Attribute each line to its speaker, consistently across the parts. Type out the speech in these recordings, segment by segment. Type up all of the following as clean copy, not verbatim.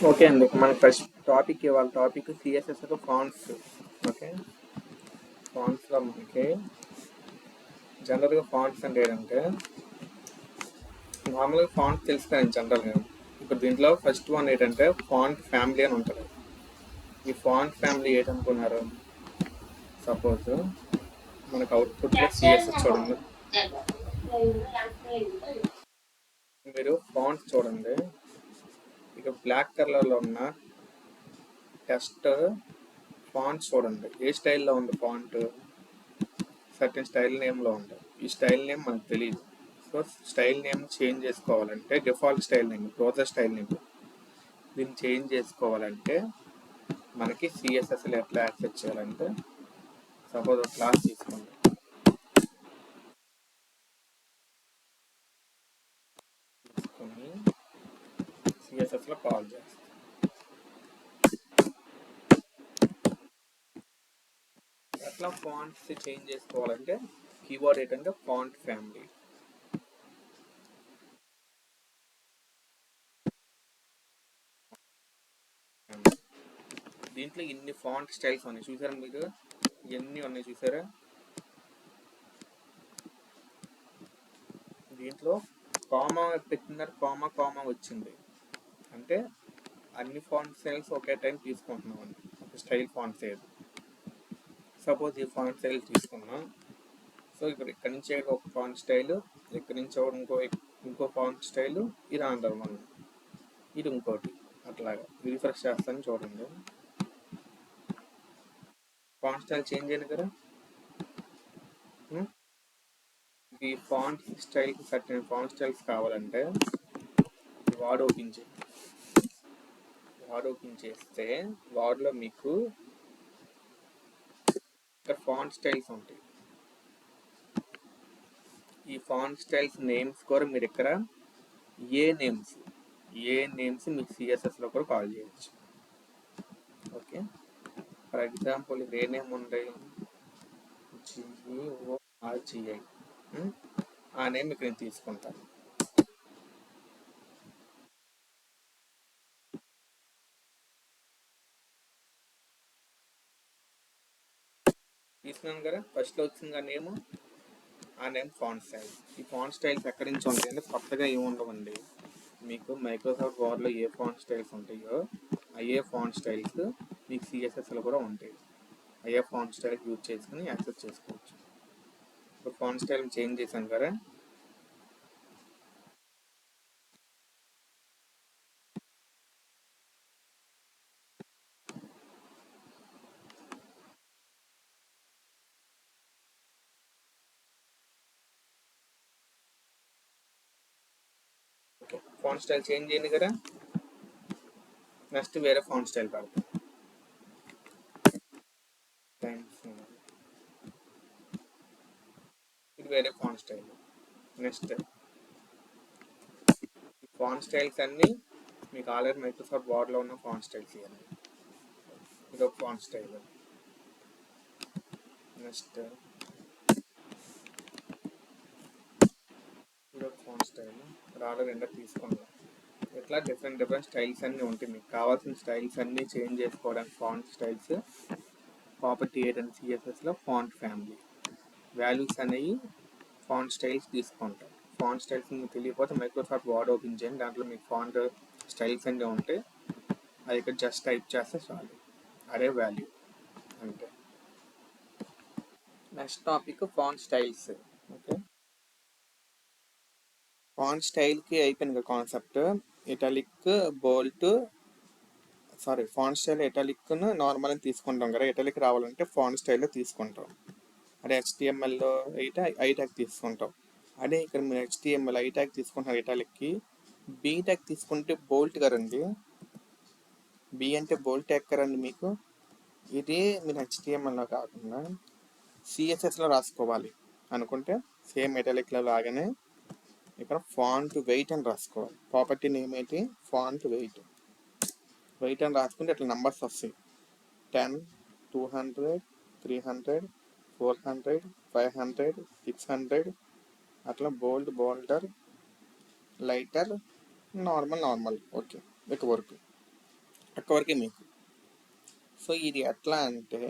Speaker 1: Okay అండి. మన first topic ఇవాళ టాపిక్ సిఎస్ఎస్లో ఫాంట్స్. ఓకే, ఫాంట్స్లో మనకి జనరల్గా ఫాంట్స్ అంటే ఏంటంటే నార్మల్గా ఫాంట్ తెలుసు కానీ జనరల్గా ఇప్పుడు దీంట్లో ఫస్ట్ వన్ ఏంటంటే ఫాంట్ ఫ్యామిలీ అని ఉంటుంది. ఈ ఫాంట్ ఫ్యామిలీ ఏంటనుకున్నారు? సపోజ్ మనకు అవుట్పుట్లో సిఎస్ఎస్ చూడండి, మీరు ఫాంట్స్ చూడండి. ఇక బ్లాక్ కలర్లో ఉన్న టెస్ట్ ఫాంట్ చూడండి. ఏ స్టైల్లో ఉంది ఫాంట్? సర్టెన్ స్టైల్ నేమ్లో ఉంది. ఈ స్టైల్ నేమ్ మనకు తెలియదు. సో స్టైల్ నేమ్ చేంజ్ చేసుకోవాలంటే default style name, browser style name, దీన్ని చేంజ్ చేసుకోవాలంటే మనకి సిఎస్ఎస్లో ఎట్లా యాక్సెస్ చేయాలంటే సపోజ్ ఒక క్లాస్ తీసుకోండి. తీసుకొని సిఎస్ఎస్లో కాల్ చేస్తాం. ఎట్లా ఫాంట్స్ చేంజ్ చేసుకోవాలంటే కీవర్డ్ ఏంటంటే ఫాంట్ ఫ్యామిలీ. దీంట్లో ఇన్ని ఫాంట్ స్టైల్స్ ఉన్నాయి చూసారా? మీకు ఎన్ని ఉన్నాయి చూసారా? దీంట్లో కామా పెట్టినారు, కామా కామా వచ్చింది అంటే అన్ని ఫాంట్ స్టైల్స్ ఒకే టైం తీసుకుంటున్నాం అండి. ఒక స్టైల్ ఫాంట్ స్టైల్, సపోజ్ ఈ ఫాంట్ స్టైల్ తీసుకున్నాం. సో ఇప్పుడు ఇక్కడ నుంచి ఒక ఫాంట్ స్టైల్, ఇక్కడ నుంచి ఇంకో ఫాంట్ స్టైల్, ఇది అంటారు మనం, ఇది ఇంకోటి. అట్లాగా రిఫ్రెష్ చేస్తాను చూడండి. ఫాంట్ స్టైల్ చేంజ్ అయింది కదా. ఈ ఫాంట్ స్టైల్కి సర్టెన్ ఫాంట్ స్టైల్స్ కావాలంటే వార్డ్ ఓపెన్ చేయండి. వార్డ్ ఓపెన్ చేస్తే వార్డ్లో మీకు ఇక్కడ ఫాంట్ స్టైల్స్ ఉంటాయి. ఈ ఫాంట్ స్టైల్స్ నేమ్స్ కూడా మీరు ఇక్కడ ఏ నేమ్స్ మీకు సిఎస్ఎస్లో కూడా కాల్ చేయొచ్చు. ఓకే, ఫర్ ఎగ్జాంపుల్ ఇక్కడ ఏ నేమ్ ఉంది, GEORGI, ఆ నేమ్ ఇక్కడ నేను తీసుకుంటాను. తీసుకున్నాను కదా, ఫస్ట్లో వచ్చింది ఆ నేమ్ ఫాంట్ స్టైల్. ఈ ఫాంట్ స్టైల్స్ ఎక్కడి నుంచి ఉంటాయంటే కొత్తగా ఏమి ఉండవండి. మీకు మైక్రోసాఫ్ట్ వర్డ్లో ఏ ఫాంట్ స్టైల్స్ ఉంటాయో అయ్యే ఫాంట్ స్టైల్స్ మీకు సిఎస్ఎస్లో కూడా ఉంటాయి. అయ్యే ఫాంట్ స్టైల్ యూజ్ చేసుకుని యాక్సెస్ చేసుకోవచ్చు. ఇప్పుడు ఫాంట్ స్టైల్ చేంజ్ చేశాను కదా. ఓకే, ఫాంట్ స్టైల్ చేంజ్ అయింది కదా. నెక్స్ట్ వేరే ఫాంట్ స్టైల్ పడతాం. ఇది వేరే font style. Next font styles అన్నీ మీకు ఆల్రెడీ మైక్రోసాఫ్ట్ వర్డ్లో ఉన్న ఫాంట్ స్టైల్స్ ఇవన్నీ. ఇదొక ఫాంట్ స్టైల్. నెక్స్ట్ ఇదొక ఫాంట్ స్టైల్. ఆల్రెడీ రెండో తీసుకున్నాం. ఇట్లా డిఫరెంట్ స్టైల్స్ అన్నీ ఉంటాయి. మీకు కావాల్సిన స్టైల్స్ అన్నీ చేంజ్ చేసుకోవడానికి ఫాంట్ స్టైల్స్. ప్రాపర్టీ ఏంటంటే సిఎస్ఎస్లో ఫాంట్ ఫ్యామిలీ వాల్యూస్ అనేవి ఫాంట్ స్టైల్స్ తీసుకుంటాం. ఫాంట్ స్టైల్స్ మీకు తెలియకపోతే మైక్రోసాఫ్ట్ వర్డ్ ఓపెన్ చేయండి, దాంట్లో మీకు ఫాంట్ స్టైల్స్ అన్నీ ఉంటాయి. అది ఇక్కడ జస్ట్ టైప్ చేస్తే చాలు, అదే వాల్యూ అంటే. Next topic font styles. Okay, font స్టైల్కి అయిపోయింది కదా concept. Italic, bold, font style ఇటాలిక్ను నార్మల్ అని తీసుకుంటాం కదా. ఇటాలిక్ రావాలంటే ఫాంట్ స్టైల్లో తీసుకుంటాం. అదే హెచ్టిఎంఎల్లో అయితే ఐటాక్ తీసుకుంటాం. అదే ఇక్కడ మీరు హెచ్టిఎంఎల్ ఐటాక్ తీసుకుంటున్నారు ఇటాలిక్కి. బీటాక్ తీసుకుంటే బోల్ట్ కదండి. బి అంటే బోల్ట్ ఎక్కరండి మీకు. ఇది మీరు హెచ్టిఎంఎల్లో కాకుండా సిఎస్ఎస్లో రాసుకోవాలి అనుకుంటే సేమ్ ఇటాలిక్లో లాగానే ఇక్కడ ఫాంట్ వెయిట్ అని రాసుకోవాలి. ప్రాపర్టీ నేమ్ ఏంటి? Font weight. వెయిట్ అని రాసుకుంటే ఇట్లా నంబర్స్ వస్తాయి. 10, 200, 300, 400, 500, 600 అట్లా బోల్డ్, బోల్డర్, లైటర్, నార్మల్. ఓకే, ఇక వరకు అక్కడ వరకే మీకు. సో ఇది ఎట్లా అంటే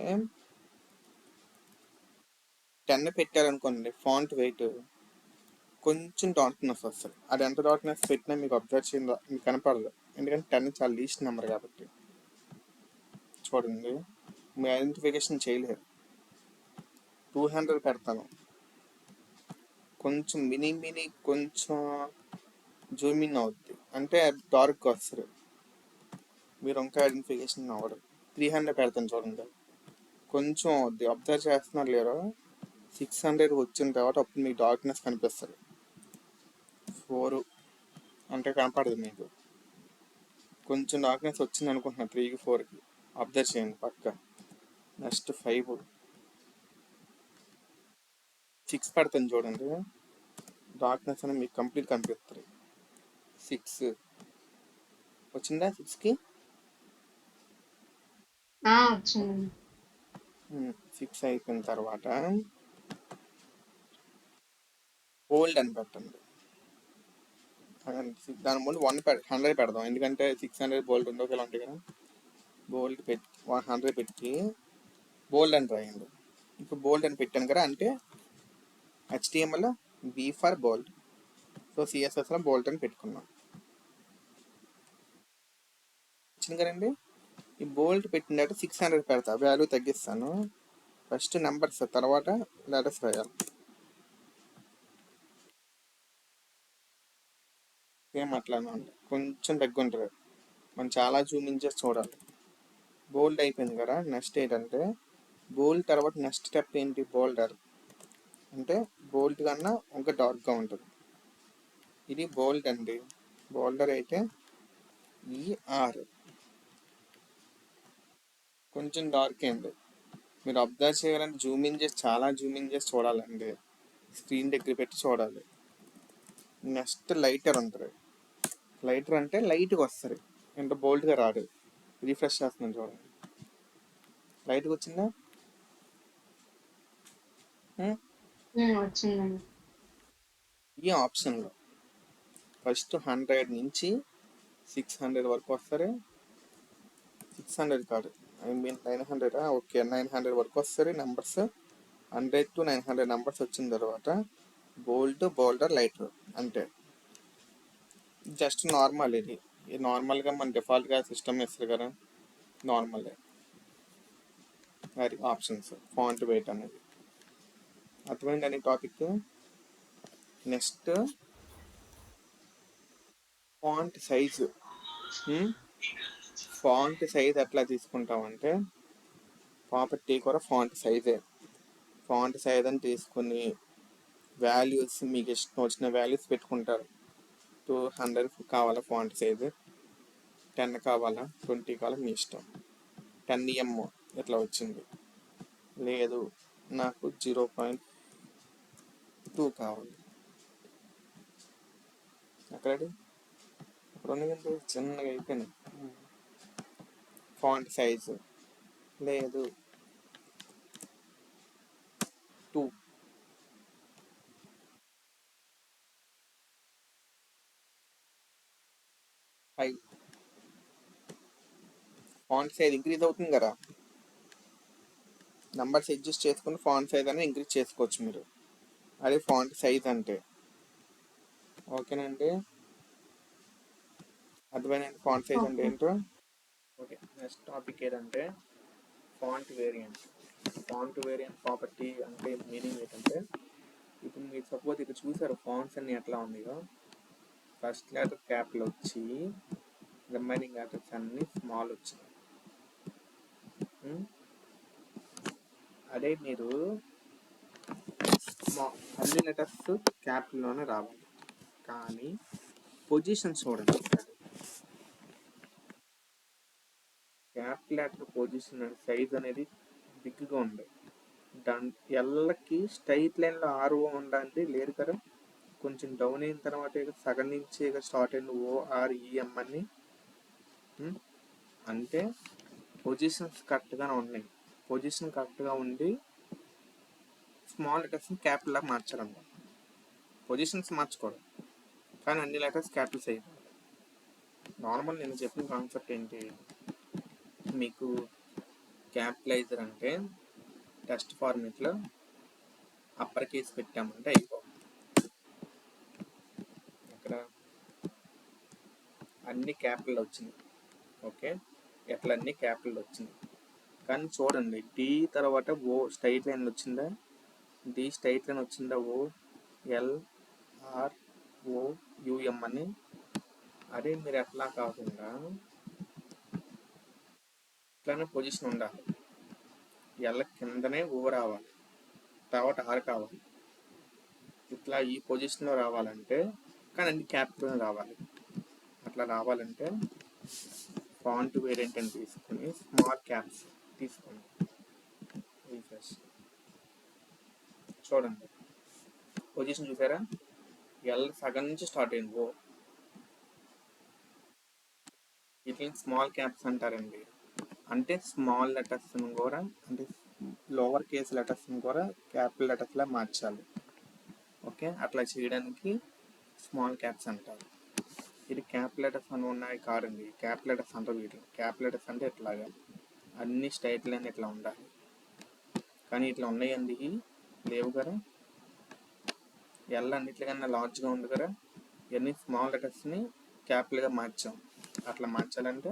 Speaker 1: 10 పెట్టారనుకోండి ఫాంట్ వెయిట్ కొంచెం డార్క్నెస్ వస్తుంది. అది ఎంత డార్క్నెస్ పెట్టినా మీకు అబ్జర్వ్ చేయండి, మీకు కనపడదు. ఎందుకంటే 10 చాలా లీస్ట్ నెంబర్ కాబట్టి. చూడండి, మీ ఐడెంటిఫికేషన్ చేయలేరు. 200 పెడతాను, కొంచెం మినీ కొంచెం జూమ్ ఇన్ అవుద్ది, అంటే డార్క్ వస్తుంది, మీరు ఇంకా ఐడెంటిఫికేషన్ అవ్వదు. 300 పెడతాను చూడండి, కొంచెం అవుద్ది, అబ్జర్వ్ చేస్తున్నారు లేరో. 600 వచ్చిన తర్వాత అప్పుడు మీకు డార్క్నెస్ కనిపిస్తుంది. 4 అంటే కనపడదు మీకు. కొంచెం డార్క్నెస్ వచ్చింది అనుకుంటున్నా 3కి 4కి, అబ్జర్వ్ చేయండి పక్క. నెక్స్ట్ 5, 6 పెడతాను చూడండి, డార్క్నెస్ అనేది మీకు కంప్లీట్ కనిపిస్తుంది. 6 వచ్చిందా? 6కి
Speaker 2: వచ్చిందండి.
Speaker 1: 6 అయిపోయిన తర్వాత బోల్డ్ అని పెట్టండి. దాని ముందు 100 పెడదాం, ఎందుకంటే 600 బోల్డ్ ఉందో ఒకేలా ఉంటాయి కదా. బోల్డ్ పెట్టి 100 పెట్టి బోల్డ్ అని రాయండి. ఇప్పుడు బోల్డ్ అని పెట్టాను కదా, అంటే HTML B for bold, so CSSలో బోల్డ్ అని పెట్టుకున్నాం. వచ్చింది కదండి. ఈ బోల్డ్ పెట్టిన తర్వాత 600 పెడతా, వాల్యూ తగ్గిస్తాను. ఫస్ట్ నెంబర్స్ తర్వాత లెటర్స్ రాయాలి. సేమ్ అట్లానే ఉంది, కొంచెం తగ్గుంటుంది, మనం చాలా చూపించేసి చూడాలి. బోల్డ్ అయిపోయింది కదా. నెక్స్ట్ ఏంటంటే బోల్డ్ తర్వాత నెక్స్ట్ స్టెప్ ఏంటి, బోల్డర్. అంటే బోల్డ్ కన్నా ఇంకా డార్క్గా ఉంటుంది. ఇది బోల్డ్ అండి. బోల్డర్ అయితే ER కొంచెం డార్క్ అయింది. మీరు అబ్జర్వ్ చేయాలంటే జూమింగ్ చేసి, చాలా జూమింగ్ చేసి చూడాలండి, స్క్రీన్ దగ్గర పెట్టి చూడాలి. నెక్స్ట్ లైటర్ ఉంటుంది. లైటర్ అంటే లైట్గా వస్తుంది, ఎంత బోల్డ్గా రాదు. రిఫ్రెష్ చేస్తున్నాను చూడండి, లైట్గా వచ్చిందా?
Speaker 2: వచ్చిందండి.
Speaker 1: ఈ ఆప్షన్లో ఫస్ట్ 100 నుంచి 600 వరకు వస్తారు. 600 కాదు, 900. ఓకే, 900 వరకు వస్తారు నెంబర్స్. 100 to 900 నెంబర్స్ వచ్చిన తర్వాత బోల్డర్ లైటర్ అంటే జస్ట్ నార్మల్. ఇది నార్మల్గా మన డిఫాల్ట్గా సిస్టమ్ ఇస్తారు కదా, నార్మల్. అది ఆప్షన్స్, ఫాంట్ వెయిట్ అనేది. అర్థమైందని topic. Next font size. Font size ఎట్లా తీసుకుంటామంటే ప్రాపర్టీ కూడా ఫాంట్ సైజే. ఫాంట్ సైజ్ అని తీసుకుని వాల్యూస్ మీకు ఇష్టం వచ్చిన వాల్యూస్ పెట్టుకుంటారు. 200 కావాలా ఫాంట్ సైజు, 10 కావాలా, 20 కావాలా, మీ ఇష్టం. 10 ఇట్లా వచ్చింది, లేదు నాకు 0.2 కావాలి. అక్కడది అక్కడ ఉన్నదండి, చిన్నగా అయిపోయింది. ఫాంట్ సైజు లేదు 2. ఫాంట్ సైజ్ ఇంక్రీజ్ అవుతుంది కదా, నంబర్స్ అడ్జస్ట్ చేసుకుని ఫాంట్ సైజ్ అనేది ఇంక్రీజ్ చేసుకోవచ్చు మీరు. అది ఫాంట్ సైజ్ అంటే. ఓకేనండి, అర్థమైనండి ఫాంట్ సైజ్ అంటే ఏంటో. ఓకే, నెక్స్ట్ టాపిక్ ఏంటంటే font variant. Font variant property అంటే మీనింగ్ ఏంటంటే, ఇప్పుడు మీరు సపోజ్ ఇక్కడ చూసారు ఫాంట్స్ అన్ని ఎట్లా ఉన్నాయో. ఫస్ట్ లెటర్ క్యాపిటల్ వచ్చి రిమైనింగ్ లెటర్స్ అన్ని స్మాల్ వచ్చినాయి. అదే మీరు అన్ని లెటర్స్ క్యాపిటల్లోనే రావాలి, కానీ పొజిషన్ చూడండి. క్యాపిటల్ లెటర్ పొజిషన్ సైజ్ అనేది బిగ్గా ఉంది. దాని ఎల్లకి స్ట్రైట్ లైన్లో RO ఉండాలి, లేదు కదా. కొంచెం డౌన్ అయిన తర్వాత సగం నుంచి స్టార్ట్ అయిన OREM అని, అంటే పొజిషన్స్ కరెక్ట్గానే ఉన్నాయి. పొజిషన్ కరెక్ట్గా ఉండి స్మాల్ లెటర్స్ని క్యాపిటల్ లాగా మార్చాలన్నమాట. పొజిషన్స్ మార్చుకోవడం, కానీ అన్ని లెటర్స్ క్యాపిటల్స్ అయిపోయి. నార్మల్ నేను చెప్పిన కాన్సెప్ట్ ఏంటి, మీకు క్యాపిటలైజర్ అంటే టెస్ట్ ఫార్మేట్లో అప్పర్ కేస్ పెట్టామంటే అయిపో ఇక్కడ అన్ని క్యాపిటల్ వచ్చింది. ఓకే, ఎట్లా అన్ని క్యాపిటల్ వచ్చింది. కానీ చూడండి, డి తర్వాత ఓ స్ట్రైట్ లైన్ వచ్చిందా, డి స్ట్రైట్ లైన్ వచ్చిందా, ఓ ఎల్ ఆర్ ఓ యుఎం అని. అదే మీరు ఎట్లా కాకుండా ఇట్లానే పొజిషన్ ఉండాలి. ఎల్ కిందనే ఓ రావాలి, తర్వాత ఆర్ కావాలి. ఇట్లా ఈ పొజిషన్లో రావాలంటే కానీ అన్ని క్యాపిటల్ రావాలి. అట్లా రావాలంటే ఫాంట్ వేరియంట్ అని తీసుకుని స్మాల్ క్యాప్స్ తీసుకోండి. రీఫ్రెష్ చూడండి, పొజిషన్ చూసారా, ఎల్ సగం నుంచి స్టార్ట్ అయింది ఓ. వీటిని స్మాల్ క్యాప్స్ అంటారండి. అంటే స్మాల్ లెటర్స్ని కూడా, అంటే లోవర్ కేస్ లెటర్స్ని కూడా క్యాపిటల్ లెటర్స్లా మార్చాలి. ఓకే, అట్లా చేయడానికి స్మాల్ క్యాప్స్ అంటారు. ఇది క్యాపిటల్ లెటర్స్ అని ఉన్నాయి కాదండి, క్యాపిటల్ లెటర్స్ అంటారు వీటిని. క్యాపిటల్ లెటర్స్ అంటే ఇట్లాగా అన్ని స్ట్రైట్ లైన్ ఇట్లా ఉండాలి. కానీ ఇట్లా ఉన్నాయండి, లేవు కదా. ఎల్ అన్నిట్లకన్నా లార్జ్గా ఉంది కదా, ఇవన్నీ స్మాల్ లెటర్స్ని క్యాపిటల్గా మార్చాం. అట్లా మార్చాలంటే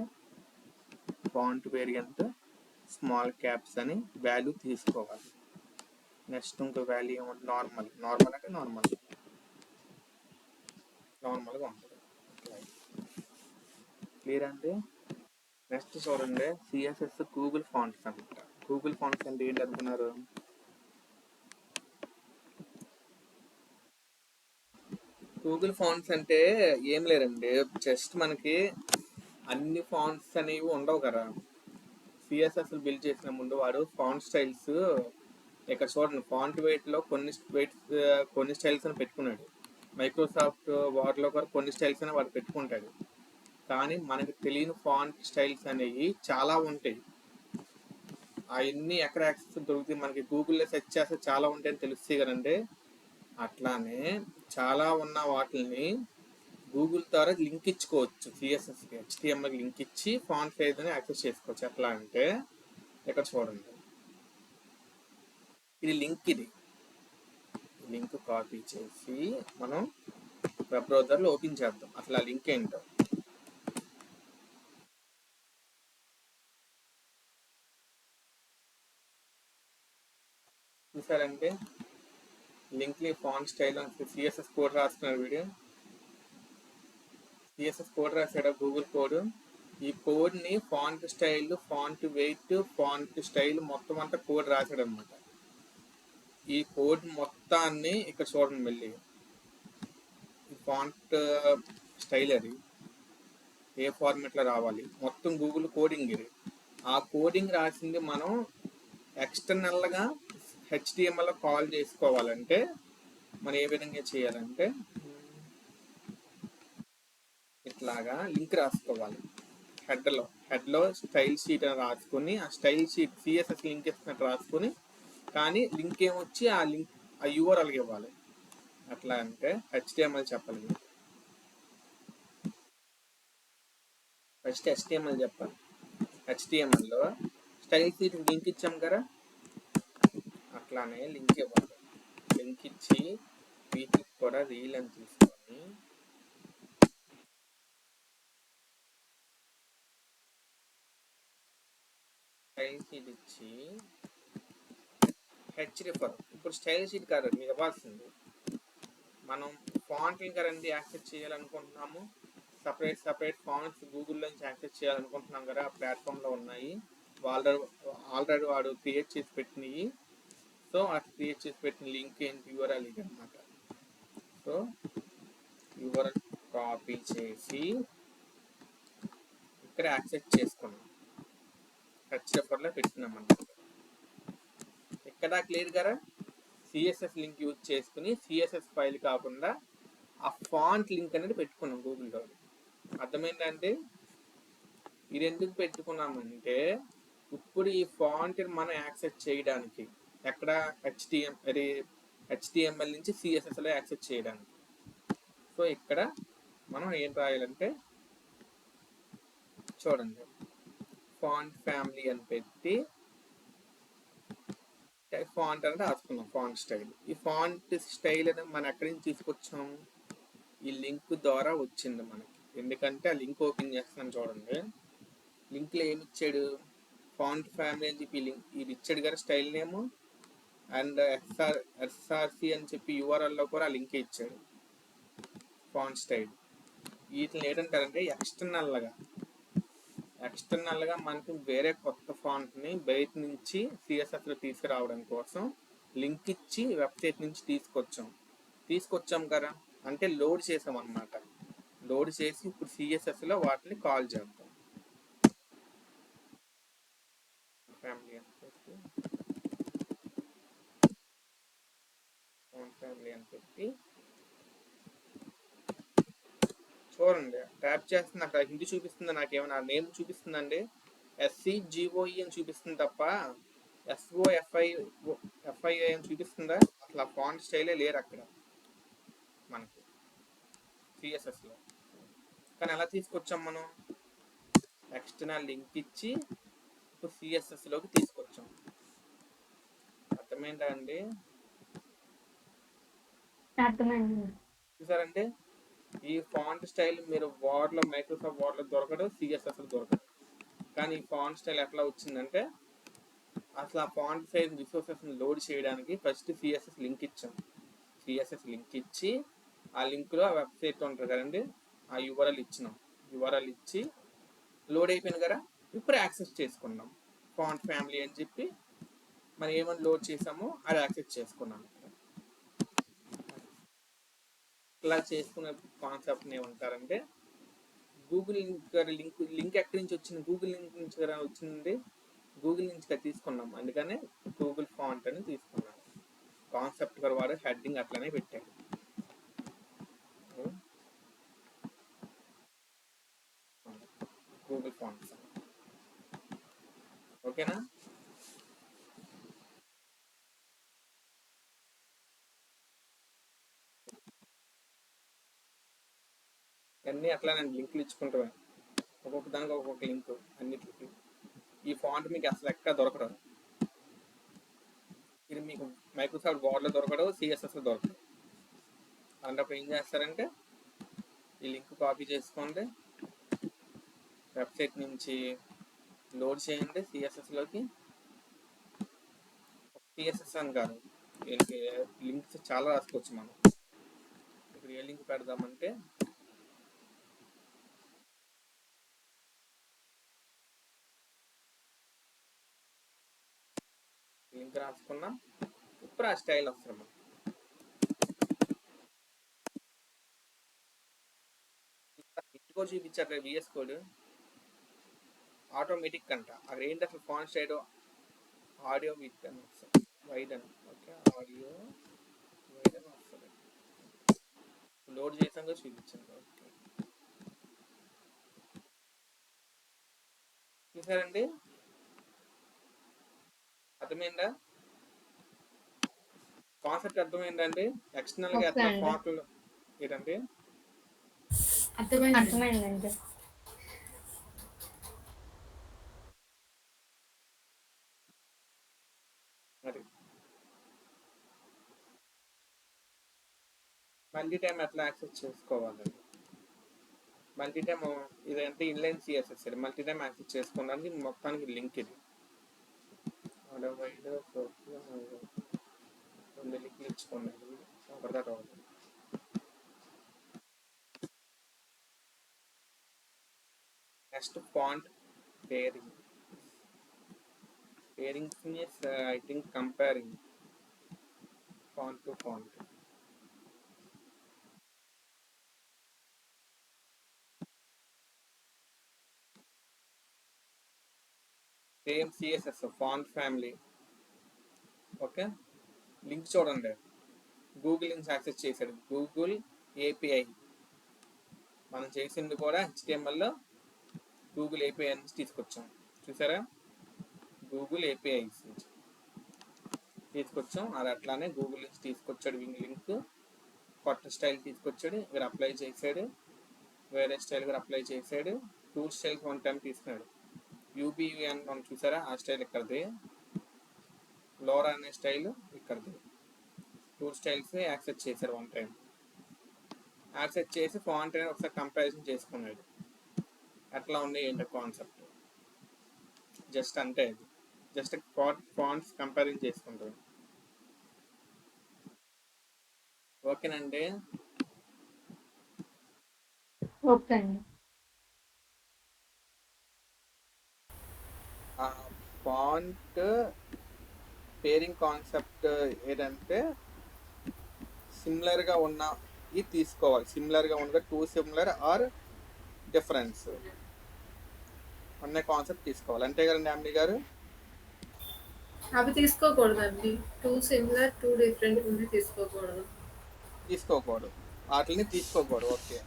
Speaker 1: ఫాంట్ వేరియంట్ స్మాల్ క్యాప్స్ అని వాల్యూ తీసుకోవాలి. నెక్స్ట్ ఇంకో వాల్యూ ఏమంటే నార్మల్. నార్మల్ అంటే నార్మల్గా ఉంటుంది. క్లియర్ అండి. నెక్స్ట్ చూడండి, సిఎస్ఎస్ గూగుల్ ఫాంట్స్ అనమాట. గూగుల్ ఫాంట్స్ అంటే ఏంటి అనుకున్నారు? గూగుల్ ఫాంట్స్ అంటే ఏం లేదండి, జస్ట్ మనకి అన్ని ఫాంట్స్ అనేవి ఉండవు కదా. సిఎస్ఎస్ బిల్డ్ చేసిన ముందు వాడు ఫాంట్ స్టైల్స్, ఇక్కడ చూడండి ఫాంట్ వెయిట్లో కొన్ని స్టైల్స్ అని పెట్టుకున్నాడు. మైక్రోసాఫ్ట్ వర్డ్లో కూడా కొన్ని స్టైల్స్ అని వాడు పెట్టుకుంటాడు. కానీ మనకు తెలియని ఫాంట్ స్టైల్స్ అనేవి చాలా ఉంటాయి. అవన్నీ ఎక్కడ యాక్సెస్ దొరుకుతాయి మనకి? గూగుల్లో సెర్చ్ చేస్తే చాలా ఉంటాయని తెలుస్తాయి కదండి. అట్లానే చాలా ఉన్న వాటిని గూగుల్ ద్వారా లింక్ ఇచ్చుకోవచ్చు. సిఎస్ఎస్కి హెచ్టిఎంఎల్ లింక్ ఇచ్చి ఫాంట్ సైజ్ అని యాక్సెస్ చేసుకోవచ్చు. ఎట్లా అంటే ఇక్కడ చూడండి, ఇది లింక్ కాపీ చేసి మనం వెబ్ బ్రౌజర్లో ఓపెన్ చేద్దాం. అసలు ఆ లింక్ ఏంటో చూసారంటే, లింక్ని ఫాంట్ స్టైల్ అని సిఎస్ఎస్ కోడ్ రాస్తున్నారు. వీడియో సిఎస్ఎస్ కోడ్ రాసాడు గూగుల్ కోడ్. ఈ కోడ్ని font style, font weight, font style మొత్తం అంతా కోడ్ రాశాడు అనమాట. ఈ కోడ్ మొత్తాన్ని ఇక్కడ చూడండి, మళ్ళీ ఈ ఫాంట్ స్టైల్ అది ఏ ఫార్మెట్లో రావాలి మొత్తం గూగుల్ కోడింగ్ ఇది. ఆ కోడింగ్ రాసింది మనం ఎక్స్టర్నల్గా హెచ్టిఎంఎల్ కాల్ చేసుకోవాలంటే మనం ఏ విధంగా చేయాలంటే ఇట్లాగా లింక్ రాసుకోవాలి. హెడ్లో స్టైల్ షీట్ అని రాసుకొని, ఆ స్టైల్ షీట్ సిఎస్ఎస్ లింక్ ఇస్తున్నట్టు రాసుకొని, కానీ లింక్ ఏమొచ్చి ఆ యూఆర్ఎల్కి ఇవ్వాలి. అట్లా అంటే హెచ్టిఎంఎల్ చెప్పాలి. ఫస్ట్ హెచ్టిఎంఎల్ చెప్పాలి. హెచ్టిఎంఎల్లో స్టైల్ షీట్ లింక్ ఇచ్చాం కదా, అట్లానే లింక్ ఇవ్వాలి. లింక్ ఇచ్చి వీటికి కూడా రీల్ అని తీసుకొని స్టైల్ షీట్ ఇచ్చి హెచ్రిఫర్. ఇప్పుడు స్టైల్ షీట్ కాదు మీరు ఇవ్వాల్సింది, మనం ఫాంట్ కరెంట్ యాక్సెస్ చేయాలనుకుంటున్నాము. సపరేట్ ఫాంట్స్ గూగుల్లో నుంచి యాక్సెస్ చేయాలనుకుంటున్నాం కదా, ఆ ప్లాట్ఫామ్లో ఉన్నాయి. ఆల్రెడీ వాడు క్రియేట్ చేసి పెట్టినవి. సో ఆ క్రియేట్ చేసి పెట్టిన లింక్ ఏంటి, యూఆర్ఎల్ ఇది అనమాట. సో యూఆర్ఎల్ కాపీ చేసి ఇక్కడ యాక్సెస్ చేసుకున్నాం, హెచ్రిఫర్లో పెట్టినాం అన్నమాట. ఇక్కడ క్లియర్ కదా, సిఎస్ఎస్ లింక్ యూజ్ చేసుకుని సిఎస్ఎస్ ఫైల్ కాకుండా ఆ ఫాంట్ లింక్ అనేది పెట్టుకున్నాం గూగుల్లో. అర్థమైందంటే ఇది ఎందుకు పెట్టుకున్నామంటే ఇప్పుడు ఈ ఫాంట్ మనం యాక్సెస్ చేయడానికి ఎక్కడ హెచ్టిఎంఎల్ నుంచి సిఎస్ఎస్లో యాక్సెస్ చేయడానికి. సో ఇక్కడ మనం ఏం రాయాలంటే చూడండి, ఫాంట్ ఫ్యామిలీ అని పెట్టి ఫాంట్ అంటే రాసుకున్నాం ఫాంట్ స్టైల్. ఈ ఫాంట్ స్టైల్ అని మనం ఎక్కడి నుంచి తీసుకొచ్చాం? ఈ లింక్ ద్వారా వచ్చింది మనకి. ఎందుకంటే ఆ లింక్ ఓపెన్ చేస్తున్నాను చూడండి. లింక్లో ఏమి ఇచ్చాడు? ఫాంట్ ఫ్యామిలీ అని చెప్పి లింక్ ఇది ఇచ్చాడు కదా స్టైల్ నేమ్, అండ్ ఎస్ఆర్సి అని చెప్పి యూఆర్ఎల్లో కూడా ఆ లింక్ ఇచ్చాడు ఫాంట్ స్టైల్. వీటిని ఏంటంటారంటే ఎక్స్టర్నల్గా మనకి వేరే కొత్త ఫాంట్ని బయట నుంచి సిఎస్ఎస్లో తీసుకురావడం కోసం లింక్ ఇచ్చి వెబ్సైట్ నుంచి తీసుకొచ్చాం కదా, అంటే లోడ్ చేసాం అన్నమాట. లోడ్ చేసి ఇప్పుడు సిఎస్ఎస్లో వాటిని కాల్ చేద్దాం. ఫ్యామిలీ అని పెట్టి చూడండి, ట్యాప్ చేస్తుంది. అక్కడ హిందీ చూపిస్తుంది, నాకేమైనా నేమ్ చూపిస్తుందండి. SCGOE అని చూపిస్తుంది తప్ప SOFI అని చూపిస్తుందా? అసలు ఆ ఫాంట్ స్టైలే లేరు అక్కడ మనకి సిఎస్ఎస్లో. కానీ ఎలా తీసుకొచ్చాం మనం? ఎక్స్టర్నల్ లింక్ ఇచ్చి ఇప్పుడు సిఎస్ఎస్లోకి తీసుకొచ్చాం. అర్థమైందా అండి? చూసారంటే ఈ ఫాంట్ స్టైల్ మీరు మైక్రోసాఫ్ట్ వర్డ్లో దొరకదు, సిఎస్ఎస్లో దొరకదు. కానీ ఈ ఫాంట్ స్టైల్ ఎట్లా వచ్చిందంటే, అసలు ఆ ఫాంట్ సైజ్ రిసోర్సెస్ని లోడ్ చేయడానికి ఫస్ట్ సిఎస్ఎస్ లింక్ ఇచ్చాం. సిఎస్ఎస్ లింక్ ఇచ్చి ఆ లింక్లో ఆ వెబ్సైట్ ఉంటుంది కదండి, ఆ యూఆర్ఎల్ ఇచ్చినాం. యూఆర్ఎల్ ఇచ్చి లోడ్ అయిపోయింది కదా, ఇప్పుడు యాక్సెస్ చేసుకున్నాం. ఫాంట్ ఫ్యామిలీ అని చెప్పి మనం ఏమని లోడ్ చేసామో అది యాక్సెస్ చేసుకున్నాం. ఇలా చేసుకునే కాన్సెప్ట్ని ఏమంటారంటే గూగుల్ లింక్ ఎక్కడి నుంచి వచ్చింది? గూగుల్ లింక్ నుంచి కదా వచ్చింది, గూగుల్ నుంచి తీసుకున్నాం. అందుకనే గూగుల్ ఫాంట్ అని తీసుకున్నాం. కాన్సెప్ట్ కూడా వాడు హెడ్డింగ్ అట్లనే పెట్టాడు. గూగుల్ ఫాంట్స్, ఓకేనా? అన్నీ అట్లానే లింకులు ఇచ్చుకుంటాం, ఒక్కొక్క దానికి ఒక్కొక్క లింక్ అన్నిటికి. ఈ ఫాంట్ మీకు అసలు ఎక్కడ దొరకదు. ఇది మీకు మైక్రోసాఫ్ట్ వర్డ్లో దొరకదు, సిఎస్ఎస్లో దొరకదు. అలాంటప్పుడు ఏం చేస్తారంటే ఈ లింక్ కాపీ చేసుకోండి, వెబ్సైట్ నుంచి లోడ్ చేయండి సిఎస్ఎస్లోకి. సిఎస్ఎస్ అని కాదు, దీనికి లింక్స్ చాలా రాసుకోవచ్చు మనం. ఇప్పుడు ఏ లింక్ పెడదామంటే లింక్ రాసుకున్నాం. ఇప్పుడు ఆ స్టైల్ వస్తుంది మనం. ఇంటికో చూపించారు విఎస్ కోడ్ ఆటోమేటిక్ అంట. అక్కడ ఏంటి అసలు ఫాంట్ స్టైల్ ఆడియో విత్ అని వస్తుంది, వైడ్ అని. ఓకే, ఆడియో వైడ్ అని వస్తుంది. లోడ్ చేసాక చూపించండి. ఓకే, చూసారండి? అర్థమైందా? కాన్సెప్ట్ అర్థమైందండి? ఎక్స్టర్నల్ గా ఎట్లా ఫాంట్లు ఏంటండి?
Speaker 2: అర్థమైందండి.
Speaker 1: మరి మల్టీ టైం ఎట్లా యాక్సెస్ చేసుకోవాలండి? మల్టీ టైం ఇదంటే inline CSS, multi time access చేసుకోవడానికి మొత్తానికి లింక్ ఇది. లింక్ ఇచ్చుకోండి, next font pairing. Pairing is I think comparing font to font. Same CSS font family. Okay, link చూడండి. గూగుల్ లింక్స్ యాక్సెస్ చేశాడు. Google API మనం చేసింది కూడా HTMLలో గూగుల్ API నుంచి తీసుకొచ్చాం. చూసారా? గూగుల్ API తీసుకొచ్చాం. అది అట్లానే గూగుల్ నుంచి తీసుకొచ్చాడు లింక్. కొత్త స్టైల్ తీసుకొచ్చాడు, ఇక్కడ అప్లై చేశాడు. వేరే స్టైల్ కూడా అప్లై చేశాడు. టూల్ స్టైల్ 1 టైం తీసుకున్నాడు. యూబీవీ అని మనం చూసారా, ఆ స్టైల్ ఇక్కడది. లోరా అనే స్టైల్ ఇక్కడది. 2 స్టైల్స్ యాక్సెప్ట్ చేశారు వన్ టైం. యాక్సెప్ట్ చేసి ఫాంట్ అనేది ఒకసారి కంపారిజన్ చేసుకున్నాడు. ఎట్లా ఉంది ఏంటో కాన్సెప్ట్ జస్ట్ అంటే అది జస్ట్ ఫాంట్స్ కంపారిజన్ చేసుకుంటారు. ఓకేనండి.
Speaker 2: ఓకే అండి.
Speaker 1: ఫాంట్ పేరింగ్ కాన్సెప్ట్ ఏంటంటే సిమిలర్గా ఉన్న ఇది తీసుకోవాలి. సిమిలర్గా ఉండగా టూ సిమిలర్ ఆర్ డిఫరెన్స్ అనే కాన్సెప్ట్ తీసుకోవాలి. అంతే కదండి అమ్మి గారు?
Speaker 2: అవి తీసుకోకూడదండి. 2 సిమిలర్ 2 డిఫరెంట్ ఉంది తీసుకోకూడదు.
Speaker 1: తీసుకోకూడదు, వాటిని తీసుకోకూడదు. Okay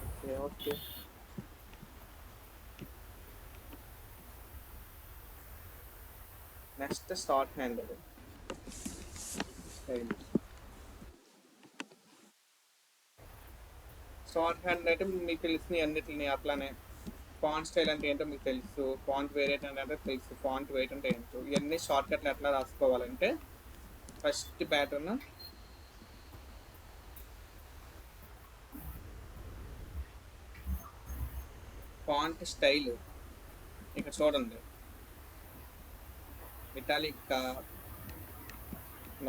Speaker 1: okay okay. Next short hand style. Short hand అంటే మీకు తెలిసిన అన్నిటిని అట్లానే. ఫాంట్ స్టైల్ అంటే ఏంటో మీకు తెలుసు, ఫాంట్ వేరియట్ అంటే తెలుసు, ఫాంట్ వెయిట్ అంటే ఏంటో. ఇవన్నీ షార్ట్ కట్లు ఎట్లా రాసుకోవాలంటే ఫస్ట్ ప్యాటర్న్ ఫాంట్ స్టైల్ ఇక్కడ చూడండి, ఇటాలిక్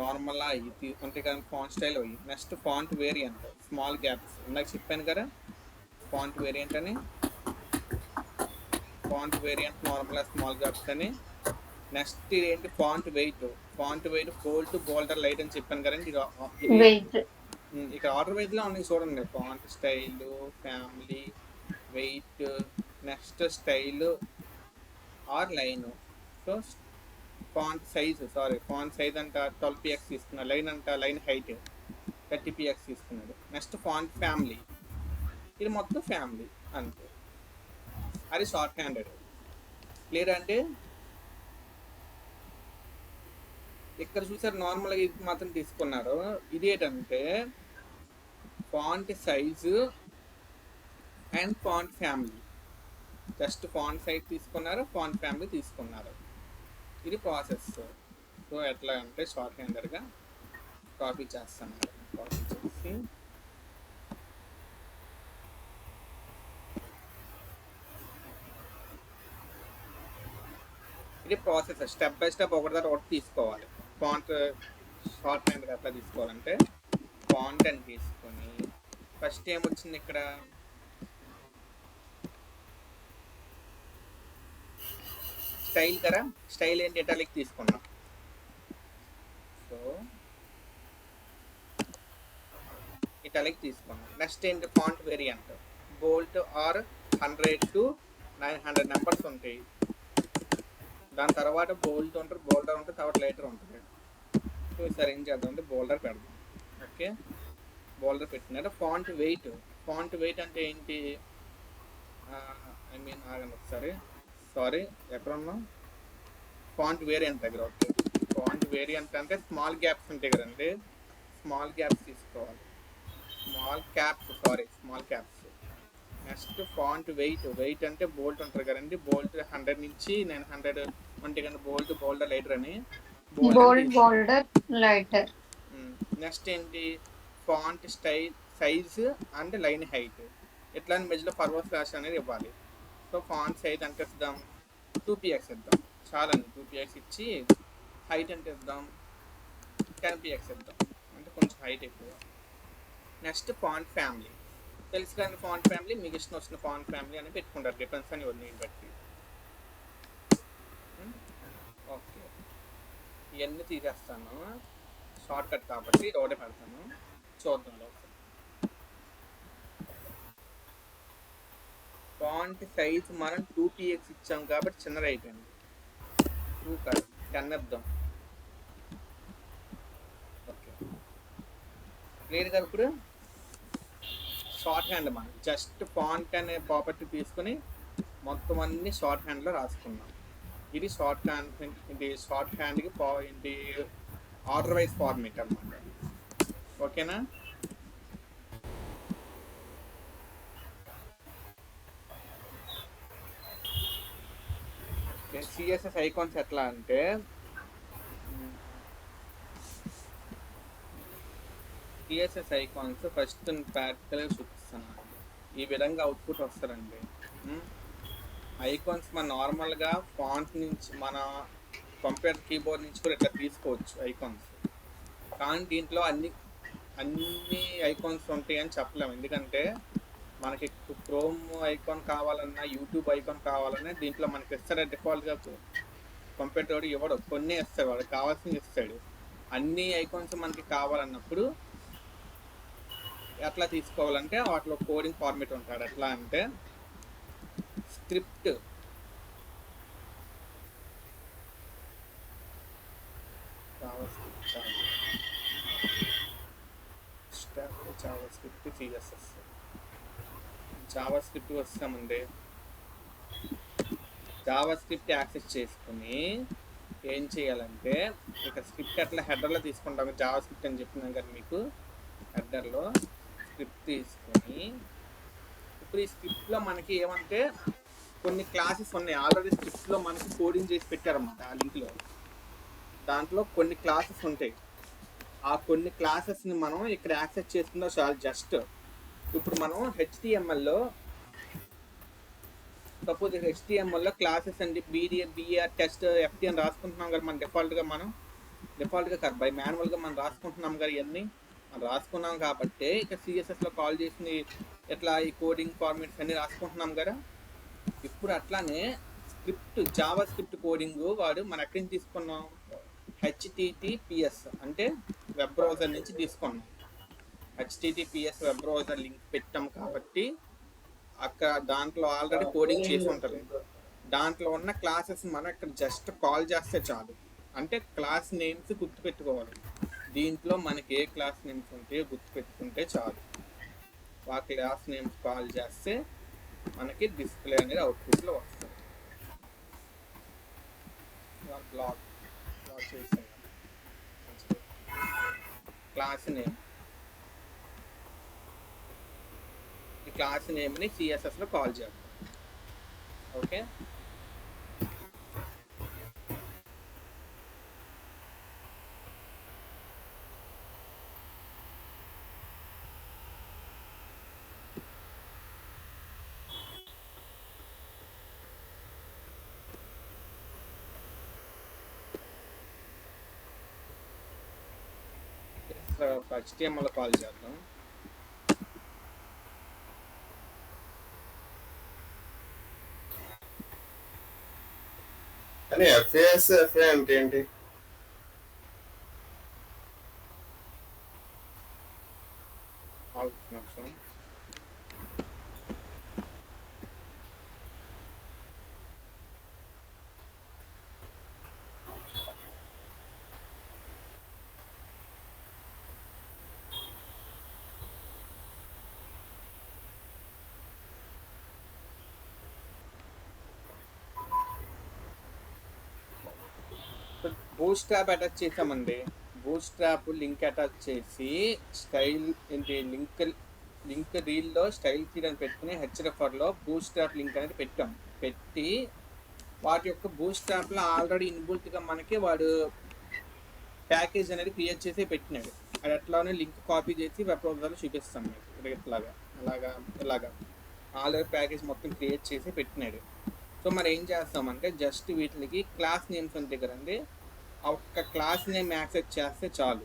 Speaker 1: నార్మల్ ఇది తీసుకుంటే కానీ ఫాంట్ స్టైల్ అయ్యి. Next font variant small gaps ఇందాక చెప్పాను కదా ఫాంట్ వేరియంట్ అని. Font variant normal small gaps అని. నెక్స్ట్ ఇది ఏంటి ఫాంట్ వెయిట్. ఫాంట్ వెయిట్ బోల్డ్ బోల్డర్ లైట్ అని చెప్పాను కదండి.
Speaker 2: వెయిట్
Speaker 1: ఇక్కడ ఆర్డర్ వైజ్ లో ఉన్నాయి చూడండి. Font style, family, weight, next style or line. So font size font size అంట 12px తీసుకున్నాడు. లైన్ అంట లైన్ హైట్ 30px తీసుకున్నాడు. నెక్స్ట్ ఫాంట్ ఫ్యామిలీ, ఇది మొత్తం ఫ్యామిలీ అంతే. అది షార్ట్ హ్యాండెడ్. క్లియర్ అంటే ఇక్కడ చూసారు నార్మల్గా ఇది మాత్రం తీసుకున్నారు. ఇది ఏంటంటే font size and font family. Just font size తీసుకున్నారు, ఫాంట్ ఫ్యామిలీ తీసుకున్నారు. ఇది ప్రాసెస్. సో ఎట్లా అంటే షార్ట్ హ్యాండర్గా కాపీ చేస్తాను. కాపీ చేసి ఇది ప్రాసెస్. స్టెప్ బై స్టెప్ ఒకటి తర్వాత ఒకటి తీసుకోవాలి. ఫాంట్ షార్ట్ హ్యాండ్గా ఎట్లా తీసుకోవాలంటే ఫాంట్ అని తీసుకొని ఫస్ట్ ఏమొచ్చింది ఇక్కడ స్టైల్ కదా. స్టైల్ ఏంటి ఇటాలిక్ తీసుకున్నాం. సో ఇటాలిక్ తీసుకున్నాం. నెక్స్ట్ ఏంటి font variant bold or 100 to 900 numbers ఉంటాయి. దాని తర్వాత బోల్ట్ ఉంటుంది, బోల్డర్ ఉంటుంది, తర్వాత లైటర్ ఉంటుంది. సో ఈసారి ఏం చేద్దాం అంటే బోల్డర్ పెడదాం. ఓకే బోల్డర్ పెట్టినారు. Font weight. ఫాంట్ వెయిట్ అంటే ఏంటి, ఐ మీన్ ఆగండి ఒకసారి, సారీ ఎక్కడ ఉన్నాం, ఫాంట్ వేరియంట్ దగ్గర. ఓకే ఫాంట్ వేరియంట్ అంటే స్మాల్ గ్యాప్స్ ఉంటాయి కదండి, స్మాల్ గ్యాప్స్ తీసుకోవాలి. Small caps. Next font weight. Weight అంటే బోల్ట్ ఉంటుంది కదండి, బోల్ట్ 100 నుంచి 900 ఉంటాయి కదా. బోల్ట్ బోల్డర్ లైటర్ అని.
Speaker 2: Bolder lighter.
Speaker 1: నెక్స్ట్ ఏంటి font style size and line height. ఎట్లా మధ్యలో ఫార్వర్డ్ స్లాష్ అనేది ఇవ్వాలి. సో ఫాంట్ సైజ్ అంటే ఇద్దాం 2px ఇద్దాం చాలండి. 2px ఇచ్చి హైట్ అంటే ఇద్దాం 10px ఇద్దాం, అంటే కొంచెం హైట్ ఎక్కువ. నెక్స్ట్ ఫాంట్ ఫ్యామిలీ తెలుసు కానీ ఫాంట్ ఫ్యామిలీ మీకు ఇష్టం వచ్చిన ఫాంట్ ఫ్యామిలీ అని పెట్టుకుంటారు, డిఫరెన్స్ అని నేను బట్టి. ఓకే ఇవన్నీ తీసేస్తాను, షార్ట్ కట్ కాబట్టి ఒకటే పెడతాను. చూద్దాం ఫాంట్ సైజ్ మనం 2px ఇచ్చాం కాబట్టి చిన్నది అయిపోయింది. 2 కాదు 10 ఇద్దాం. ఓకే క్లియర్ గా. ఇప్పుడు షార్ట్ హ్యాండ్ మనం జస్ట్ ఫాంట్ అనే ప్రాపర్టీ తీసుకుని మొత్తం అన్ని షార్ట్ హ్యాండ్లో రాసుకున్నాం. ఇది షార్ట్ హ్యాండ్. ఇది షార్ట్ హ్యాండ్కి ఇది ఆర్డర్ వైజ్ ఫార్మేట్ అన్నమాట. ఓకేనా. సిఎస్ఎస్ ఐకాన్స్ ఎట్లా అంటే సిఎస్ఎస్ ఐకాన్స్ ఫస్ట్ ప్రాక్టికల్గా చూపిస్తాను. ఈ విధంగా అవుట్పుట్ వస్తారండి. ఐకాన్స్ మన నార్మల్గా ఫాంట్ నుంచి మన కంప్యూటర్ కీబోర్డ్ నుంచి కూడా ఇట్లా తీసుకోవచ్చు ఐకాన్స్. కానీ దీంట్లో అన్ని ఐకాన్స్ ఉంటాయని చెప్పలేము. ఎందుకంటే మనకి క్రోమ్ ఐకాన్ కావాలన్నా యూట్యూబ్ ఐకాన్ కావాలన్నా దీంట్లో మనకి ఇస్తాడు. డిఫాల్ట్గా కంప్యూటర్ ఇవ్వడు, కొన్ని ఇస్తాడు, వాడు కావాల్సింది ఇస్తాడు. అన్ని ఐకాన్స్ మనకి కావాలన్నప్పుడు ఎట్లా తీసుకోవాలంటే వాటిలో కోడింగ్ ఫార్మేట్ ఉంటాడు. ఎట్లా అంటే స్క్రిప్ట్ జావాస్క్రిప్ట్ సిఎస్ఎస్ జావాస్క్రిప్ట్ వస్తామండి. జావాస్క్రిప్ట్ యాక్సెస్ చేసుకుని ఏం చేయాలంటే ఇక్కడ స్క్రిప్ట్ అట్లా హెడర్లో తీసుకుంటాము. జావాస్క్రిప్ట్ అని చెప్పినాం కదా మీకు, హెడర్లో స్క్రిప్ట్ తీసుకొని ఇప్పుడు ఈ స్క్రిప్ట్లో మనకి ఏమంటే కొన్ని క్లాసెస్ ఉన్నాయి. ఆల్రెడీ స్క్రిప్ట్లో మనకి కోడింగ్ చేసి పెట్టారన్నమాట. ఆ లింక్లో దాంట్లో కొన్ని క్లాసెస్ ఉంటాయి. ఆ కొన్ని క్లాసెస్ని మనం ఇక్కడ యాక్సెస్ చేసుకుందా చాలు. జస్ట్ ఇప్పుడు మనం హెచ్టిఎంఎల్లో సపోజ్ హెచ్టిఎంఎల్లో క్లాసెస్ అండి బిఆర్ టెస్ట్ ఎఫ్టీ అని రాసుకుంటున్నాం కదా మనం డిఫాల్ట్గా కాదు, బై మాన్యువల్గా మనం రాసుకుంటున్నాం కదా. ఇవన్నీ మనం రాసుకున్నాం కాబట్టి ఇక సిఎస్ఎస్లో కాల్ చేసింది ఎట్లా ఈ కోడింగ్ ఫార్మేట్స్ అన్ని రాసుకుంటున్నాం కదా. ఇప్పుడు అట్లానే స్క్రిప్ట్ జావా స్క్రిప్ట్ కోడింగ్ వాడు మనం ఎక్కడి నుంచి తీసుకున్నాం, హెచ్టిటిపిఎస్ అంటే వెబ్ బ్రౌజర్ నుంచి తీసుకున్నాం. హెచ్టిటిపిఎస్ వెబ్ బ్రౌజర్ లింక్ పెట్టాం కాబట్టి అక్కడ దాంట్లో ఆల్రెడీ కోడింగ్ చేసి ఉంటుంది. దాంట్లో ఉన్న క్లాసెస్ మనం ఇక్కడ జస్ట్ కాల్ చేస్తే చాలు. అంటే క్లాస్ నేమ్స్ గుర్తుపెట్టుకోవాలి. దీంట్లో మనకి ఏ క్లాస్ నేమ్స్ ఉంటాయో గుర్తుపెట్టుకుంటే చాలు. ఆ క్లాస్ నేమ్స్ కాల్ చేస్తే మనకి డిస్ప్లే అనేది అవుట్పుట్లో వస్తుంది. బ్లాక్ చేసాను క్లాస్ నేమ్. ఈ క్లాస్ నేమ్ని సిఎస్ఎస్లో కాల్ చేద్దాం. ఓకే, HTML కాల్ చేద్దాం.
Speaker 3: కానీ ఎఫ్ఏ అంటే ఏంటి?
Speaker 1: బూట్ స్ట్రాప్ అటాచ్ చేసామండి. బూట్ స్ట్రాప్ లింక్ అటాచ్ చేసి స్టైల్ ఏంటి లింక్ రీల్లో స్టైల్ ఫీడ్ అని పెట్టుకుని హెచ్ఎఫ్ఆర్లో బూట్ స్ట్రాప్ లింక్ అనేది పెట్టి వాటి యొక్క బూట్ స్ట్రాప్లో ఆల్రెడీ ఇన్బుల్ట్గా మనకి వాడు ప్యాకేజ్ అనేది క్రియేట్ చేసి పెట్టినాడు. అది అట్లానే లింక్ కాపీ చేసి వెబ్ బ్రౌజర్లో చూపిస్తాం మీకు. ఇలాగా ఆల్రెడీ ప్యాకేజ్ మొత్తం క్రియేట్ చేసి పెట్టినాడు. సో మరి ఏం చేస్తామంటే జస్ట్ వీటికి క్లాస్ నేమ్స్ ఉంటాయి కదండి, ఆ ఒక్క క్లాస్ నేమ్ యాక్సెస్ చేస్తే చాలు.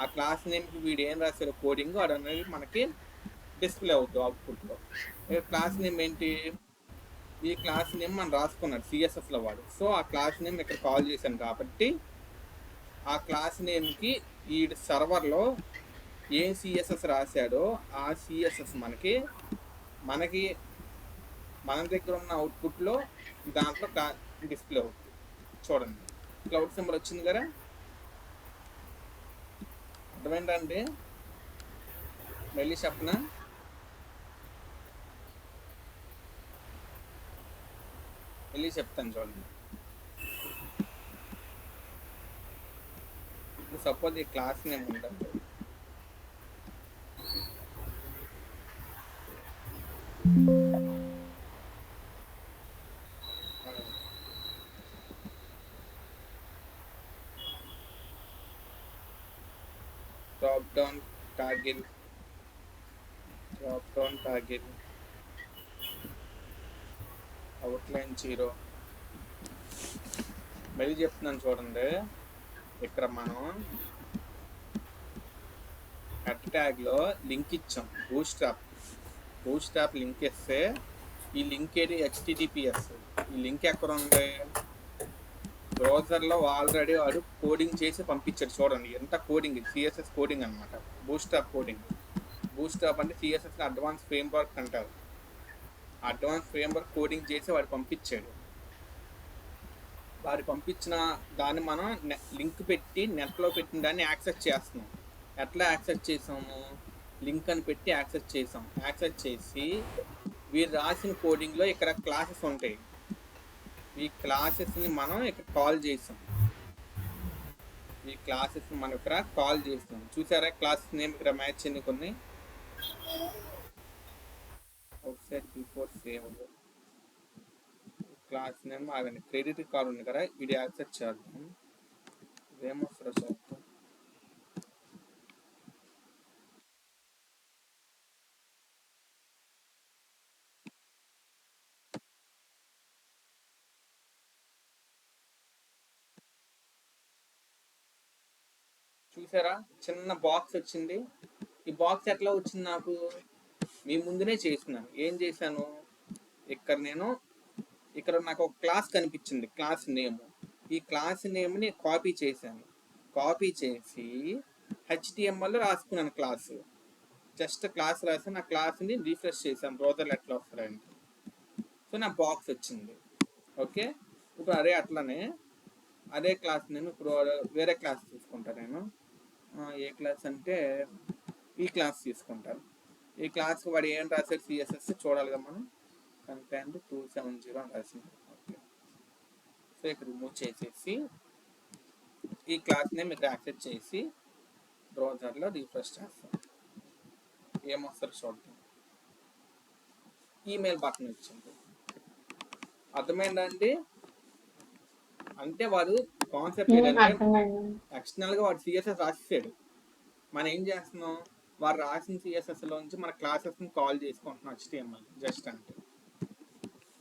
Speaker 1: ఆ క్లాస్ నేమ్కి వీడు ఏం రాశారు కోడింగ్ అది అనేది మనకి డిస్ప్లే అవుతుంది అవుట్పుట్లో. క్లాస్ నేమ్ ఏంటి, ఈ క్లాస్ నేమ్ మనం రాసుకున్నాడు సిఎస్ఎస్లో వాడు. సో ఆ క్లాస్ నేమ్ ఇక్కడ కాల్ చేశాను కాబట్టి ఆ క్లాస్ నేమ్కి ఈ సర్వర్లో ఏ సిఎస్ఎస్ రాశాడో ఆ సిఎస్ఎస్ మనకి మన దగ్గర ఉన్న అవుట్పుట్లో దాంట్లో డిస్ప్లే అవుతుంది. చూడండి క్లౌడ్ సింబల్ వచ్చింది కదా, అర్థమైందండి? మళ్ళీ చెప్పనా, మళ్ళీ చెప్తాను చూడండి. ఇప్పుడు సపోజ్ ఈ క్లాస్ నేమ్ ఉంటుంది, డ్రాప్ డౌన్ టాగిల్ అవుట్లైన్ 0. మళ్ళీ చెప్తున్నాను చూడండి, ఇక్కడ మనం హెడ్ ట్యాగ్ లో లింక్ ఇచ్చాం. బూట్ స్ట్రాప్ లింక్ ఇస్తే ఈ లింక్ ఏది HTTPS. ఈ లింక్ ఎక్కడ ఉంది? బ్రౌజర్లో ఆల్రెడీ వాడు కోడింగ్ చేసి పంపించాడు. చూడండి ఎంత కోడింగ్, CSS కోడింగ్ అనమాట. Boot strap coding. Boot strap అంటే CSS అడ్వాన్స్ ఫ్రేమ్వర్క్ అంటారు. అడ్వాన్స్ ఫ్రేమ్వర్క్ కోడింగ్ చేసి వాడు పంపించాడు. వాడు పంపించిన దాన్ని మనం లింక్ పెట్టి నెట్లో పెట్టిన దాన్ని యాక్సెస్ చేస్తున్నాం. ఎట్లా యాక్సెస్ చేసాము? లింక్ అని పెట్టి యాక్సెస్ చేసాం. యాక్సెస్ చేసి వీరు రాసిన కోడింగ్లో ఇక్కడ క్లాసెస్ ఉంటాయి. ఈ క్లాసెస్ని మనం ఇక్కడ కాల్ చేసాం. చూసారా క్లాసెస్ నేమ్ ఇక్కడ మ్యాచ్ అయింది కొన్ని. Outside before save class name ఆగండి, క్రెడిట్ కార్డ్ ఉంది కదా, ఇది యాక్సెస్ చేద్దాం. ఏమొస్తారో చేద్దాం. చూసారా చిన్న బాక్స్ వచ్చింది. ఈ బాక్స్ ఎట్లా వచ్చింది? నాకు మీ ముందునే చేసినాను. ఏం చేశాను? ఇక్కడ నాకు ఒక క్లాస్ కనిపించింది, క్లాస్ నేమ్. ఈ క్లాస్ నేమ్ని కాపీ చేశాను. కాపీ చేసి HTML రాసుకున్నాను క్లాస్. జస్ట్ క్లాస్ రాసి నా క్లాస్ని రీఫ్రెష్ చేశాను బ్రౌజర్లో ఎట్లా వస్తారండి. సో నా బాక్స్ వచ్చింది. ఓకే, ఇప్పుడు అదే క్లాస్ నేను ఇప్పుడు వేరే క్లాస్ తీసుకుంటాను. నేను ఏ క్లాస్ అంటే ఈ క్లాస్ తీసుకుంటాను. ఈ క్లాస్ వాడు ఏం రాశాడు? CSS చూడాలి కదా మనం. కంటెంట్ 270 అని రాసింది. ఓకే, సో ఇక్కడ రిమూవ్ చేసేసి ఈ క్లాస్ని మీకు యాక్సెస్ చేసి బ్రౌజర్లో రిఫ్రెష్ చేస్తాం. ఏమొస్తారు చూద్దాం. ఈమెయిల్ బటన్ వచ్చింది. అర్థమైందండి? అంటే వాడు కాన్సెప్ట్ ఏంటంటే ఎక్స్టర్నల్గా వాడు CSS రాసేసాడు. మనం ఏం చేస్తున్నాం? వాడు రాసిన CSSలోంచి మన క్లాసెస్ని కాల్ చేసుకుంటున్నాం HTML జస్ట్ అంటే.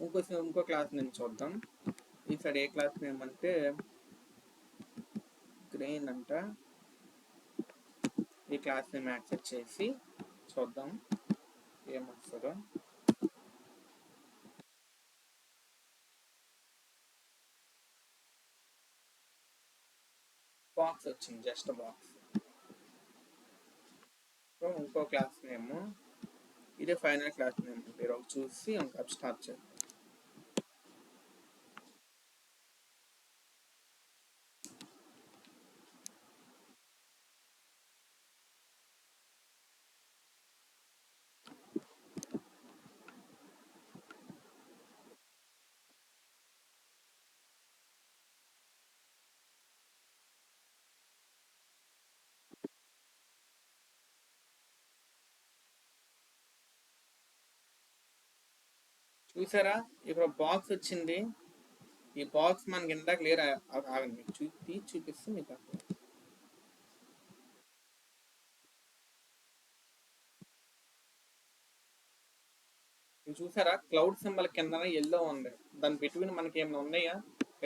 Speaker 1: ఇంకో క్లాస్ నేను చూద్దాం. ఈ సైడ్ ఏ క్లాస్ నేమ్ అంటే గ్రెయిన్ అంట. ఈ క్లాస్ నేమ్ యాక్సెప్ట్ చేసి చూద్దాం ఏమొస్తుందో. బాక్స్ వచ్చింది, జస్ట్ బాక్స్. సో ఇంకో క్లాస్ నేమ్, ఇదే ఫైనల్ క్లాస్ నేమ్. మీరు చూసి ఇంకా స్టార్ట్ చేద్దాం. చూసారా ఇక్కడ బాక్స్ వచ్చింది. ఈ బాక్స్ మనకి ఇందాక క్లియర్ ఆగండి, మీకు చూపిస్తే మీకు అర్థం. చూసారా క్లౌడ్ సింబల్ కింద ఎల్లో ఉంది. దాని బిట్వీన్ మనకి ఏమైనా ఉన్నాయా?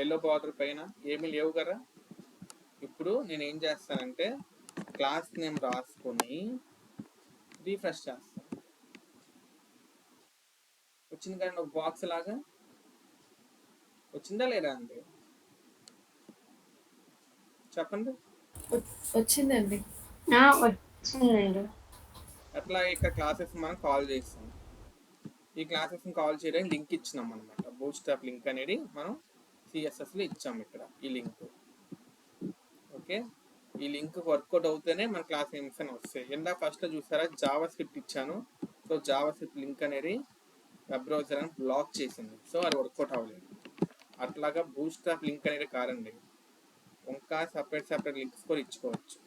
Speaker 1: ఎల్లో బార్డర్ పైన ఏమీ లేవు కదా. ఇప్పుడు నేను ఏం చేస్తానంటే క్లాస్ నేమ్ రాసుకొని రీఫ్రెష్ చేస్తాను. వచ్చింది కానీ ఒక బాక్స్ లాగా వచ్చిందా లేదా అండి? చెప్పండి.
Speaker 2: వచ్చిందండి.
Speaker 1: అట్లా ఇక్కడ క్లాసెస్ మనం కాల్ చేస్తాం. ఈ క్లాసెస్ని కాల్ చేయడానికి లింక్ ఇచ్చినాం అనమాట. బూట్ స్ట్రాప్ లింక్ అనేది మనం CSSలో ఇచ్చాం. ఇక్కడ ఈ లింక్. ఓకే, ఈ లింక్ వర్కౌట్ అవుతేనే మన క్లాస్ నేమ్స్ అని వస్తాయి. ఇందా ఫస్ట్లో చూసారా జావా స్క్రిప్ట్ ఇచ్చాను. సో జావా స్క్రిప్ట్ లింక్ అనేది వెబ్ బ్రౌజర్ అని బ్లాక్ చేసింది. సో అది వర్కౌట్ అవ్వలేదు. అట్లాగా బూట్ స్ట్రాప్ లింక్ అనేది కాదండి, ఇంకా సపరేట్ లింక్స్ కూడా ఇచ్చుకోవచ్చు.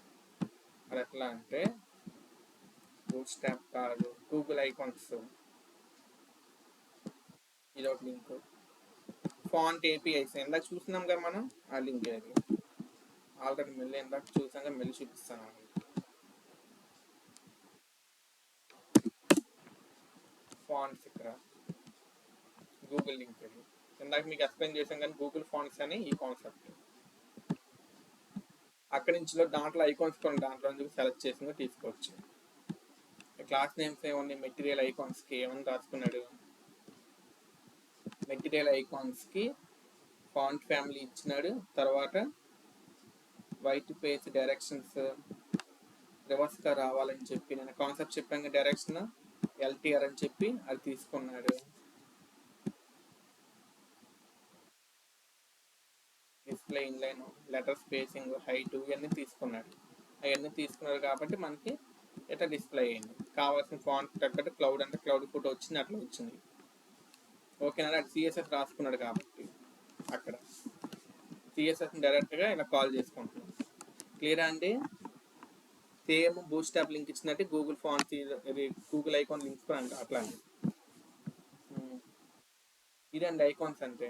Speaker 1: అది ఎట్లా అంటే బూట్ స్ట్రాప్ కాదు, గూగుల్ ఐకాన్స్ ఇదొక లింక్. ఫాంట్ APIs ఇందాక చూస్తున్నాం కదా మనం, ఆ లింక్ అది ఆల్రెడీ మళ్ళీ ఇందాక చూసాక మళ్ళీ చూపిస్తాను. ఫాంట్స్ ఇక్కడ గూగుల్ లింక్ ఇది ఇందాక మీకు ఎక్స్ప్లెయిన్ చేసాం కానీ గూగుల్ ఫాంట్స్ అని ఈ కాన్సెప్ట్. అక్కడి నుంచి దాంట్లో ఐకాన్స్ కొన్ని దాంట్లో నుంచి సెలెక్ట్ చేసి తీసుకోవచ్చు. క్లాస్ నేమ్స్ ఏమున్నాయి, మెటీరియల్ ఐకాన్స్కి ఏమని రాసుకున్నాడు, మెటీరియల్ ఐకాన్స్కి ఫాంట్ ఫ్యామిలీ ఇచ్చినాడు. తర్వాత వైట్ పేజ్ డైరెక్షన్స్ రివర్స్గా రావాలని చెప్పి నేను కాన్సెప్ట్ చెప్పాను, డైరెక్షన్ ఎల్టీఆర్ అని చెప్పి అది తీసుకున్నాడు. Display inline, letter spacing, height ఇవన్నీ తీసుకున్నాడు. అవన్నీ తీసుకున్నారు కాబట్టి మనకి ఇట్లా డిస్ప్లే అయింది. కావాల్సిన ఫాంట్ తగ్గట్టు క్లౌడ్ అంటే క్లౌడ్ ఫోటో వచ్చింది, అట్లా వచ్చింది. ఓకేనా, అది సిఎస్ఎస్ రాసుకున్నాడు కాబట్టి అక్కడ సిఎస్ఎస్ డైరెక్ట్గా ఇలా కాల్ చేసుకుంటున్నాం. క్లియరా అండి? సేమ్ బూస్ట్ యాప్ లింక్ ఇచ్చినట్టు గూగుల్ ఫాంట్స్ ఇది గూగుల్ ఐకాన్ లింక్స్ కూడా అంట అట్లా అండి. ఇదండి ఐకాన్స్ అంటే.